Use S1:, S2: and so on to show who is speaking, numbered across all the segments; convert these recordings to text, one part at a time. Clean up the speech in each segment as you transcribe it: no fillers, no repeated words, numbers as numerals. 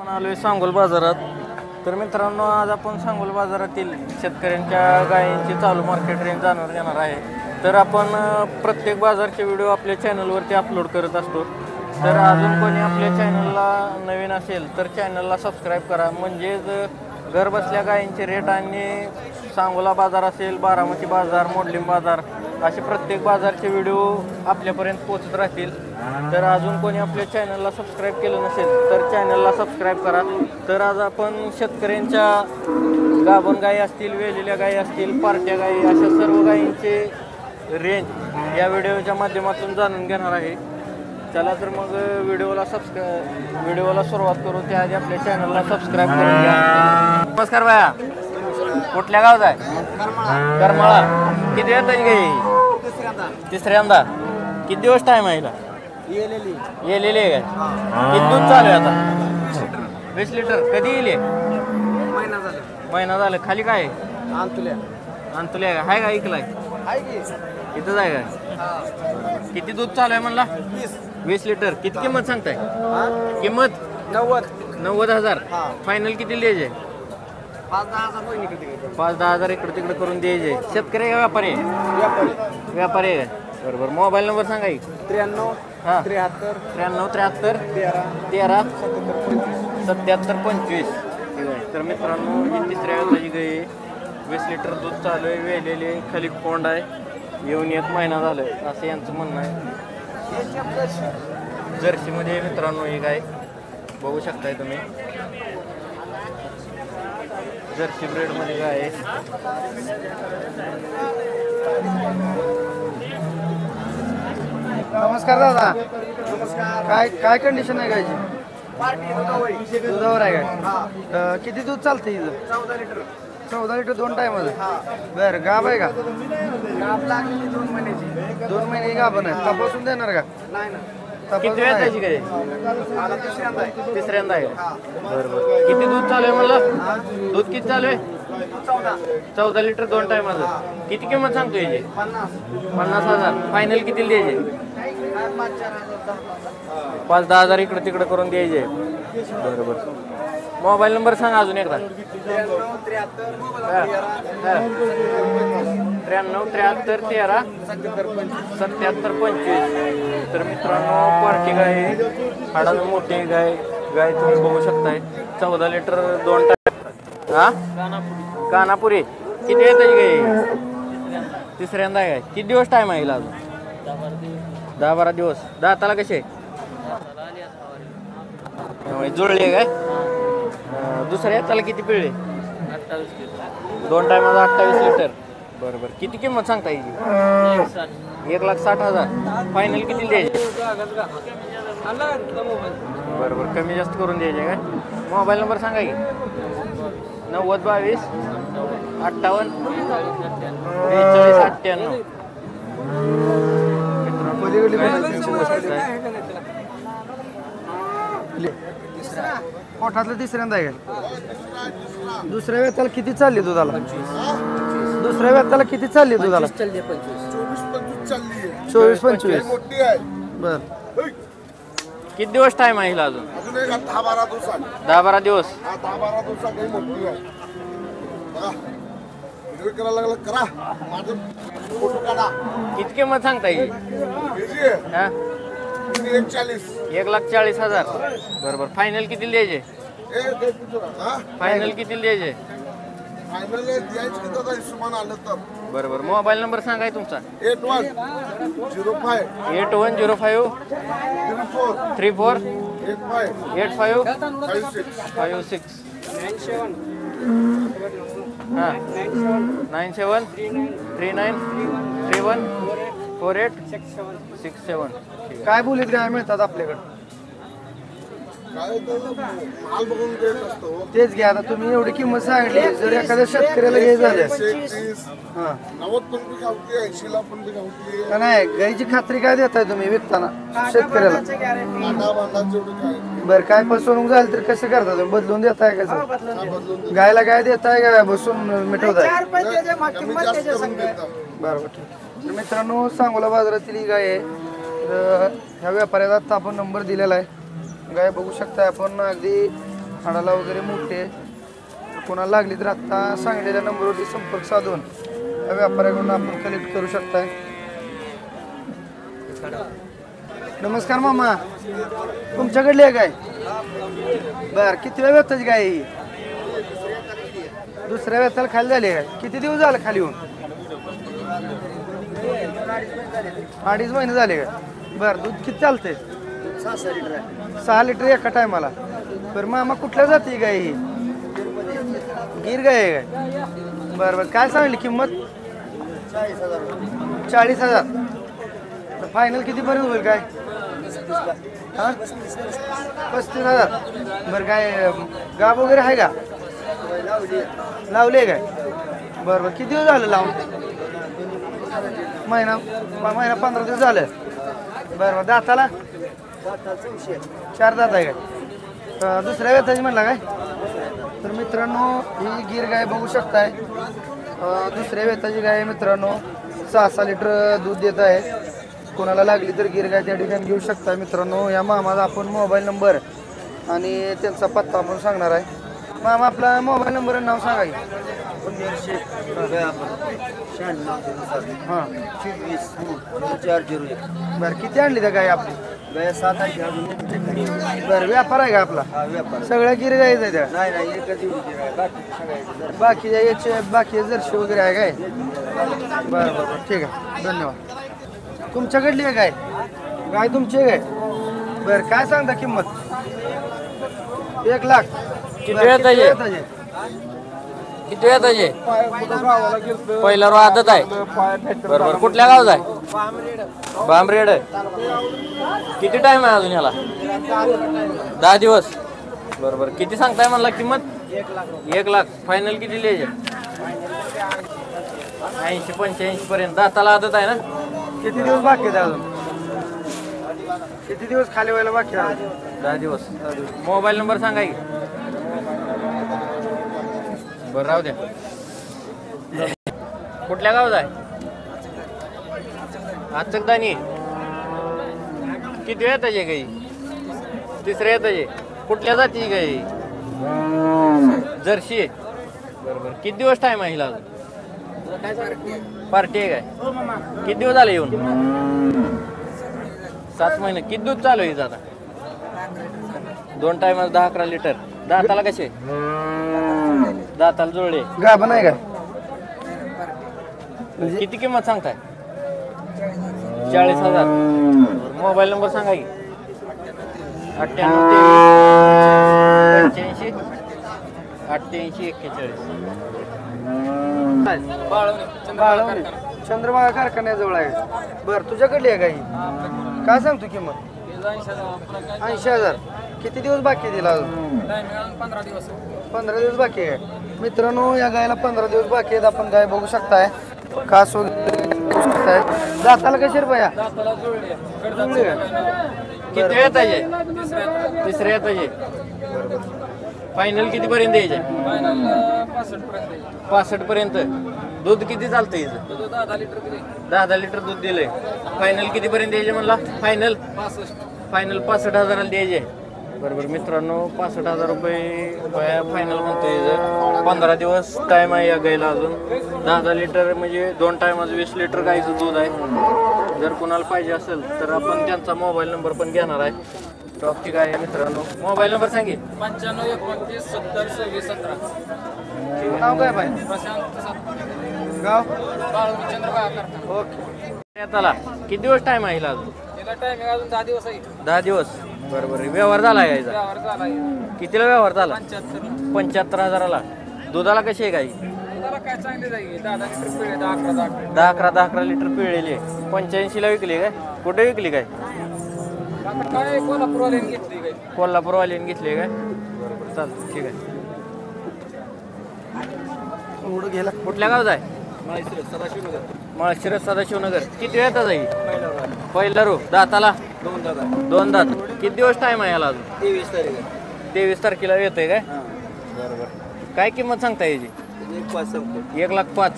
S1: आपण आलोय सांगोल बाजारात. तर मित्रांनो, आज आपण सांगोल बाजारातील शेतकऱ्यांच्या गायींची चालू मार्केट रेंज जाणून घेणार आहे. तर आपण प्रत्येक बाजारचे व्हिडिओ आपल्या चॅनलवरती अपलोड करत असतो. तर अजून कोणी आपल्या चॅनलला नवीन असेल तर चॅनलला सबस्क्राईब करा, म्हणजेच घर बसल्या गायींचे रेट आणि सांगोला बाजार असेल, बारामती बाजार, मोडलीम बाजार असे प्रत्येक बाजारचे व्हिडिओ आपल्यापर्यंत पोहोचत राहतील. तर अजून कोणी आपल्या चॅनलला सबस्क्राईब केलं नसेल तर चॅनलला सबस्क्राईब करा. तर आज आपण शेतकऱ्यांच्या गाभण गायी असतील, वेलेल्या गायी असतील, पार्ट्या गायी अशा सर्व गायींचे रेंज या व्हिडिओच्या माध्यमातून जाणून घेणार आहे. चला तर मग व्हिडिओला सुरुवात करू. त्याआधी आपल्या चॅनलला सबस्क्राईब करून घ्या. नमस्कार बाया, कुठल्या गावचा आहे? करमाळा. किती वेळ तरी गाई? तिसऱ्यांदा. किती दिवस टाईम आहे? येलेली आहे काय? किती दूध चालू आहे आता? 20 लिटर. कधी येईल? महिना झाला. खाली काय अंतुल्या आहे का? ऐकलाय इथंच आहे काय? किती दूध चालू आहे म्हणला? 20 लिटर. किती किंमत सांगताय? किंमत 90,000. फायनल किती द्यायचे? 5-10 हजार इकडे तिकडे करून द्यायचे. शेतकरी आहे व्यापारी? व्यापारी आहे. बरोबर. मोबाईल नंबर सांगा. 93 73 13 77 25. ठीक आहे. तर मित्रांनो, ही तिसऱ्या वेळेची गाई 20 लिटर दूध चालू आहे, वेलेले, खाली कोंड आहे, येऊन एक महिना झालाय असं यांचं म्हणणं आहे. जर्सीमध्ये मित्रांनो ही गाय बघू शकताय तुम्ही. जर्सी ब्रेडमध्ये गाय आहे.
S2: नमस्कार दादा. नमस्कार. काय कंडिशन आहे गायची? दुधावर आहे काय? किती दूध चालतं इथं? 14 लिटर 2 टाइम. बरं. गाभ आहे का? गाभ लागलेली 2 महिन्याची. 2 महिने गाभण आहे. तपासून देणार का?
S1: किती वेळ त्याची काय? तिसऱ्यांदा आहे. बरोबर. किती दूध चालू आहे मला? दूध किती चालू आहे? 14 लिटर 2 टायमाचं. किती किंमत सांगतो याची? 50,000. फायनल किती द्यायचे? 5-10 हजार इकडे तिकडे करून द्यायचे. बरोबर. मोबाईल नंबर सांगा अजून एकदा. 93 73 13 77 25. तर मित्रांनो, पार्टी गाय, हाडानं मोठी गाय तुम्ही बघू शकताय. 14 लिटर 2 टाइम. हा, कानापुरी. किती वेळ त्याची गाय? तिसऱ्यांदा आहे. किती दिवस टाईम आहे अजून? 10-12 दिवस. दाताला कसे जुळले काय? दुसऱ्या त्याला किती पिळले? 2 टायमाला 28 लिटर. बरोबर. किती किंमत सांगता येईल? 1,60,000. फायनल किती द्यायचे? बरोबर. कमी जास्त करून द्यायचे काय? मोबाईल नंबर सांगा की. 90 22 58 43 98.
S2: पोटातलं तिसऱ्यांदा आहे. दुसऱ्या वेताला किती चालली दुधाला? दुसऱ्या वेताला किती चालली दुधाला? 24-25. बर.
S1: किती दिवस टाइम आहे अजून? 10-12 दिवस. किती किंमत सांगता येईल? 1,40,000. बरोबर. फायनल किती द्यायचे? फायनल किती द्यायचे? बरोबर. मोबाईल नंबर सांगाय तुमचा?
S2: 8105
S1: 34 85 56. 97 39 31 48 67.
S2: काय बोलीत गाय मिळतात आपल्याकडे? तेच घ्या. आता तुम्ही एवढी किंमत सांगितली, जर एखाद्या शेतकऱ्याला हे झालं का नाही, गायची खात्री काय देताय तुम्ही विकताना शेतकऱ्याला? बरं. काय फसवणूक झाली तर कसं करता तुम्ही? बदलून देताय कसं? गायला काय देताय का बसून मिटवताय? बरोबर. ठीक. मित्रांनो, सांगोला बाजारातील ही गाय आहे. तर ह्या व्यापाऱ्याचा आता आपण नंबर दिलेला आहे. गाय बघू शकता आपण. अगदी हाडाला वगैरे मोठे, कोणाला लागली तर आत्ता सांगलेल्या नंबरवरती संपर्क साधून या व्यापाऱ्याकडून आपण कलेक्ट करू शकताय. नमस्कार मामा, तुमच्याकडली आहे गाय? बर, किती वेळ व्यताची गाय ही? दुसऱ्या व्यताला खाली झाली आहे. किती दिवस झाले खाली येऊन? 2.5 महिने झाले का? बर, दूध किती चालते? 6 लिटर एका टायमाला. बरं मामा, कुठल्या जाती गाय ही? गिर गाय आहे काय? बरं बरं, काय सांगली किंमत? 40,000. तर फायनल कितीपर्यंत होईल काय? हां, 35,000. बरं, काय गाब वगैरे आहे का? लावले काय? बरं बरं, किती दिवस झालं लावून? महिना 15 दिवस झालं. बरं बरं, दाताला 4 दात आहे काय? दुसऱ्या व्यताची म्हणला काय? तर मित्रांनो, ही गिर गाय बघू शकताय. दुसऱ्या व्यताची गाय आहे मित्रांनो. 6 लिटर दूध देत आहे. कोणाला लागली तर गिर गाय त्या ठिकाणी घेऊ शकता मित्रांनो. या मामाचा आपण मोबाईल नंबर आणि त्यांचा पत्ता आपण सांगणार आहे. मामा, आपला मोबाईल नंबर आणि नाव सांगा की. हां,
S3: 401.
S2: बरं, किती आणली त्या गाय आपली?
S3: गाय 7 आहे अजून.
S2: बरं, व्यापार आहे का आपला?
S3: हा, व्यापार.
S2: सगळ्या गिर गायच आहे त्या?
S3: नाही एकच एवढी आहे.
S2: बाकीच्या याचे बाकी जर्शी वगैरे आहे काय? बरं बरं बरं, ठीक आहे, धन्यवाद. तुमच्याकडली आहे गाय? गाय तुमची आहे काय? बरं, काय सांगता किंमत? 1 लाख.
S1: किती वेळ आहे? किती वेळ आहे? पहिला रो आदत आहे. बरोबर, कुठल्या गावात आहे? बांबरेड. किती टाइम आहे अजून ह्याला? 10 दिवस. बरोबर, किती सांगताय म्हणला किंमत? 1 लाख. फायनल किती लिहायचे? 80-85 पर्यंत. दाताला आदत आहे ना?
S2: किती दिवस बाकी आहेत अजून? किती दिवस खाली व्हायला बाकी आहे?
S1: 10 दिवस. मोबाईल नंबर सांगा की. बरं, राहू द्या. कुठल्या गावात आहे? आचकदानी. किती वेळ आहे गाई? तिसऱ्या येताचे. कुठल्या जाती गाई? जर्सी आहे. बरोबर, किती दिवस टाइम आहे हिला? पार्टी आहे काय? किती दिवस झाले येऊन? 7 महिने. किती दूध चालू आहे हिचं आता? 2 टायमाला 10-11 लिटर. दाताला कसे? दाताला जुळले.
S2: गाभण आहे का?
S1: किती किंमत सांगताय? 40,000. मोबाईल नंबर सांगा की. 98 88 41.
S2: बाळवणी, चंद्रभागा कारखान्याजवळ आहे. बरं, तुझ्याकडली आहे गाई? काय सांगतो किंमत? 80,000. किती दिवस बाकी आहे तिला अजून? 15 दिवस बाकी आहे. मित्रांनो, या गायला 15 दिवस बाकी आहेत. आपण गाय बघू शकताय. कास वगैरे बघू शकताय. दाताला कशी रुपया? जुळली का?
S1: किती वेळ आहे? तिसऱ्या येताचे. फायनल किती पर्यंत द्यायचे? 65 पर्यंत. दूध किती चालतं हिचं? 10 लिटर दूध दिलंय. फायनल किती पर्यंत द्यायचे म्हणला? फायनल 65,000 द्यायचे. बरोबर मित्रांनो, 65,000 रुपये फायनल म्हणतोय. 15 दिवस टाइम आहे या गाईला अजून. 10 लिटर म्हणजे 2 टायमाचं 20 लिटर गाईचं दूध आहे. जर कुणाला पाहिजे असेल तर आपण त्यांचा मोबाईल नंबर पण घेणार आहे. टॉपची गाय आहे मित्रांनो. मोबाईल नंबर सांगे.
S4: 95 29 70 26 17.
S2: नाव काय बाय? गाव?
S1: ओके. आता किती दिवस टाइम आहे हिला अजून?
S4: तिला टायमिंग अजून 10 दिवस आहे.
S1: 10 दिवस. बरोबर, व्यवहार झाला यायचा?
S4: व्यवहार झाला आहे.
S1: कितीला व्यवहार झाला?
S4: 75.
S1: 75,000ला. दुधाला कशी आहे गाई?
S4: दुधाला काय चांगली जाईल. 10 लिटर पिळे 10-11
S1: 10-11 लिटर पिळलेली आहे. 85ला विकली काय? कुठे विकली काय?
S4: आता काय कोल्हापूरवाल्याने घेतली काय?
S1: कोल्हापूरवाल्याने घेतली काय? बरोबर, चालतं, ठीक आहे.
S2: एवढं गेला.
S1: कुठल्या गावात आहे?
S4: सदाशिवनगर.
S1: माळशिरस सदाशिवनगर. किती वेळ येतात जाईल? पहिला रो. दाताला? 2 दात. किती दिवस टाइम आहे याला अजून?
S3: 23 तारीख.
S1: 23 तारखेला येतोय काय? बरोबर. काय किंमत सांगता याची? 1,05,000.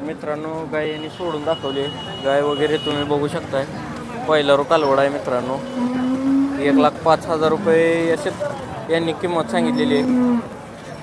S1: मित्रांनो, गाय यांनी सोडून दाखवली. गाय वगैरे तुम्ही बघू शकताय. पहिला रो कालवड आहे मित्रांनो. 1,05,000 रुपये असे यांनी किंमत सांगितलेली आहे.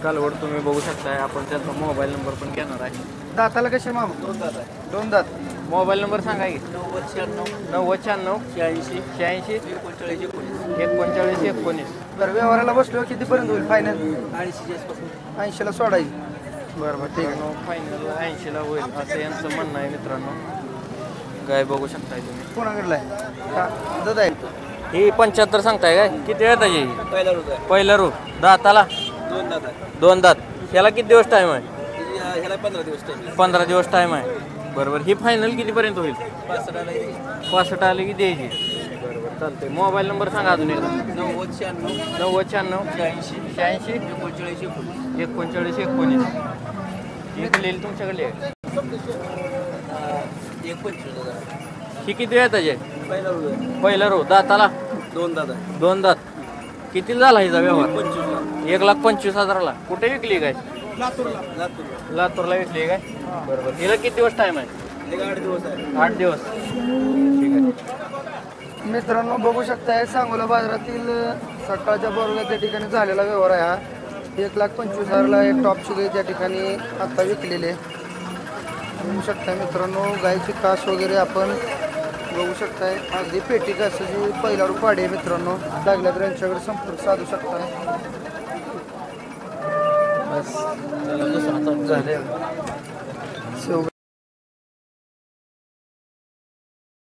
S1: कालवड तुम्ही बघू शकताय. आपण त्यांचा मोबाईल नंबर पण घेणार आहे.
S2: दाताला कसे मामा? दोन दात.
S1: मोबाईल नंबर सांगा की. 9096
S3: 86
S1: 86
S3: 39
S1: 39 19.
S2: बरं व्यवहाराला बसलो कितीपर्यंत होईल फायनल?
S3: 80
S2: 80ला सोडायची. बरं बरं ठीक आहे.
S1: फायनल 80ला होईल असं यांचं म्हणणं आहे मित्रांनो. गाय बघू शकताय तुम्ही.
S2: कोणाकडला आहे? हा दाद आहे.
S1: ही 75 सांगताय काय? किती वेळ त्याची?
S3: पहिला रुपये
S1: पहिला रू दाताला
S3: 2 दात आहे.
S1: 2 दात. ह्याला किती दिवस टाईम आहे?
S3: ह्याला 15 दिवस टाइम
S1: 15 दिवस टाईम आहे. बरोबर. ही फायनल कितीपर्यंत होईल? 65 आले की द्यायची. बरोबर चालतंय. मोबाईल नंबर सांगा अजून एकदा. 9096 86 39 19. ही लिहिली तुमच्याकडली आहे.
S3: 25,000
S1: ही किती वेळ त्याचे?
S3: पहिला रुपये
S1: पहिला रो दाताला
S3: 2 दात आहे.
S1: 2 दात. किती झाला हिचा व्यवहार?
S3: 25,000
S1: 1,25,000ला. कुठे विकली काय?
S3: लातूरला
S1: लातूरला विकली काय? बरोबर. हिला किती दिवस टाईम आहे?
S3: 8 दिवस आहे.
S1: 8 दिवस. ठीक आहे.
S2: मित्रांनो बघू शकताय सांगोला बाजारातील सकाळच्या बरोबर त्या ठिकाणी झालेला व्यवहार आहे हा. 1,25,000ला एक टॉपची गाय त्या ठिकाणी आता विकलेले. बघू शकताय मित्रांनो गायची कास वगैरे आपण बघू शकताय. अगदी पेटी कासाची पहिला रुपाडी आहे मित्रांनो. लागल्या तर यांच्याकडे संपर्क साधू शकताय.
S1: बस. चला दुसरा चालू.
S2: झाले